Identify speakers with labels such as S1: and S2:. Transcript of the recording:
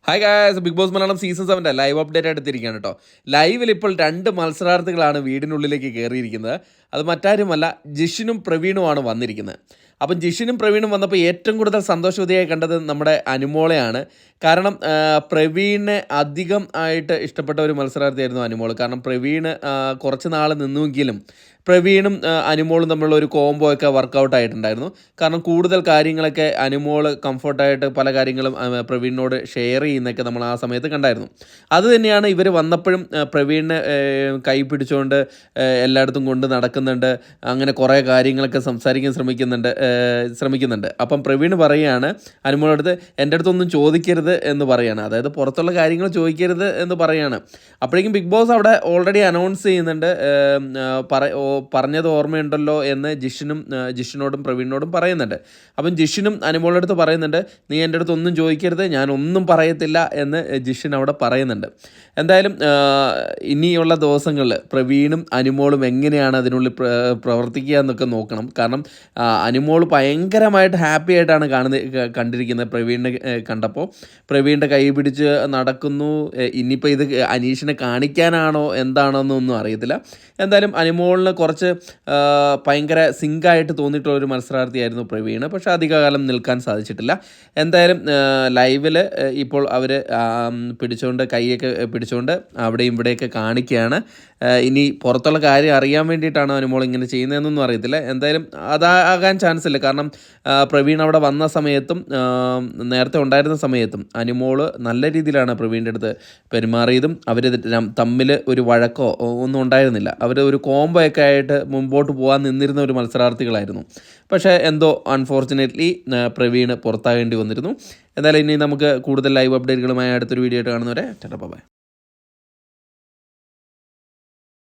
S1: Hi guys, Bigg Boss Malayalam season 7 live update എടുത്തിരിക്കുകയാണ് കേട്ടോ. ലൈവിൽ ഇപ്പോൾ 2 മത്സരാർത്ഥികളാണ് വീടിനുള്ളിലേക്ക് കയറിയിരിക്കുന്നത്. അത് മറ്റാരുമല്ല, ജിഷിനും പ്രവീണുമാണ് വന്നിരിക്കുന്നത്. അപ്പം ജിഷിനും പ്രവീണും വന്നപ്പോൾ ഏറ്റവും കൂടുതൽ സന്തോഷവതിയായി കണ്ടത് നമ്മുടെ അനുമോളെയാണ്. കാരണം പ്രവീണിനെ അധികം ആയിട്ട് ഇഷ്ടപ്പെട്ട ഒരു മത്സരാർത്ഥിയായിരുന്നു അനുമോൾ. കാരണം പ്രവീണ് കുറച്ച് നാൾ നിന്നുവെങ്കിലും പ്രവീണും അനുമോളും തമ്മിലുള്ള ഒരു കോംബോ ഒക്കെ വർക്കൗട്ട് ആയിട്ടുണ്ടായിരുന്നു. കാരണം കൂടുതൽ കാര്യങ്ങളൊക്കെ അനുമോൾ കംഫർട്ടായിട്ട് പല കാര്യങ്ങളും പ്രവീണിനോട് ഷെയർ ചെയ്യുന്നതൊക്കെ നമ്മൾ ആ സമയത്ത് കണ്ടായിരുന്നു. അത് തന്നെയാണ് ഇവർ വന്നപ്പോഴും പ്രവീണിനെ കൈ പിടിച്ചുകൊണ്ട് എല്ലായിടത്തും കൊണ്ട് നടക്കുന്നുണ്ട്. അങ്ങനെ കുറേ കാര്യങ്ങളൊക്കെ സംസാരിക്കാൻ ശ്രമിക്കുന്നുണ്ട്. അപ്പം പ്രവീൺ പറയുകയാണ് അനുമോളടുത്ത്, എൻ്റെ അടുത്തൊന്നും ചോദിക്കരുത് എന്ന് പറയുകയാണ്. അതായത് പുറത്തുള്ള കാര്യങ്ങൾ ചോദിക്കരുത് എന്ന് പറയുകയാണ്. അപ്പോഴേക്കും ബിഗ് ബോസ് അവിടെ ഓൾറെഡി അനൗൺസ് ചെയ്യുന്നുണ്ട്, പറഞ്ഞത് ഓർമ്മയുണ്ടല്ലോ എന്ന് ജിഷിനോടും പ്രവീണിനോടും പറയുന്നുണ്ട്. അപ്പം ജിഷിനും അനുമോളുടെ അടുത്ത് പറയുന്നുണ്ട്, നീ എൻ്റെ അടുത്ത് ഒന്നും ചോദിക്കരുത്, ഞാനൊന്നും പറയത്തില്ല എന്ന് ജിഷിൻ അവിടെ പറയുന്നുണ്ട്. എന്തായാലും ഇനിയുള്ള ദിവസങ്ങളിൽ പ്രവീണും അനുമോളും എങ്ങനെയാണ് അതിനുള്ളിൽ പ്രവർത്തിക്കുക എന്നൊക്കെ നോക്കണം. കാരണം അനുമോൾ ഭയങ്കരമായിട്ട് ഹാപ്പി ആയിട്ടാണ് കണ്ടിരിക്കുന്നത് പ്രവീണിനെ കണ്ടപ്പോൾ. പ്രവീണിൻ്റെ കൈ പിടിച്ച് നടക്കുന്നു. ഇനിയിപ്പോൾ ഇത് അനീഷിനെ കാണിക്കാനാണോ എന്താണോ എന്നൊന്നും അറിയത്തില്ല. എന്തായാലും അനുമോളിന് കുറച്ച് ഭയങ്കര സിങ്കായിട്ട് തോന്നിയിട്ടുള്ളൊരു മത്സരാർത്ഥിയായിരുന്നു പ്രവീണ്. പക്ഷേ അധികകാലം നിൽക്കാൻ സാധിച്ചിട്ടില്ല. എന്തായാലും ലൈവിൽ ഇപ്പോൾ അവർ പിടിച്ചുകൊണ്ട് കൈയൊക്കെ പിടിച്ചുകൊണ്ട് അവിടെയും ഇവിടെയൊക്കെ കാണിക്കുകയാണ്. ഇനി പുറത്തുള്ള കാര്യം അറിയാൻ വേണ്ടിയിട്ടാണ് അനുമോൾ ഇങ്ങനെ ചെയ്യുന്നതെന്നൊന്നും അറിയത്തില്ല. എന്തായാലും അതാകാൻ ചാൻസ് ഇല്ല. കാരണം പ്രവീൺ അവിടെ വന്ന സമയത്തും നേരത്തെ ഉണ്ടായിരുന്ന സമയത്തും അനുമോൾ നല്ല രീതിയിലാണ് പ്രവീണിൻ്റെ അടുത്ത് പെരുമാറിയതും. അവർ തമ്മിൽ ഒരു വഴക്കോ ഒന്നും ഉണ്ടായിരുന്നില്ല. അവർ ഒരു കോംബോ ഒക്കെ ആയിട്ട് മുമ്പോട്ട് പോകാൻ നിന്നിരുന്ന ഒരു മത്സരാർത്ഥികളായിരുന്നു. പക്ഷേ എന്തോ അൺഫോർച്ചുനേറ്റ്ലി പ്രവീൺ പുറത്താകേണ്ടി വന്നിരുന്നു. എന്തായാലും ഇനി നമുക്ക് കൂടുതൽ ലൈവ് അപ്ഡേറ്റുകളുമായി അടുത്തൊരു വീഡിയോ ആയിട്ട് കാണുന്നവരെ ടാറ്റാ ബൈ.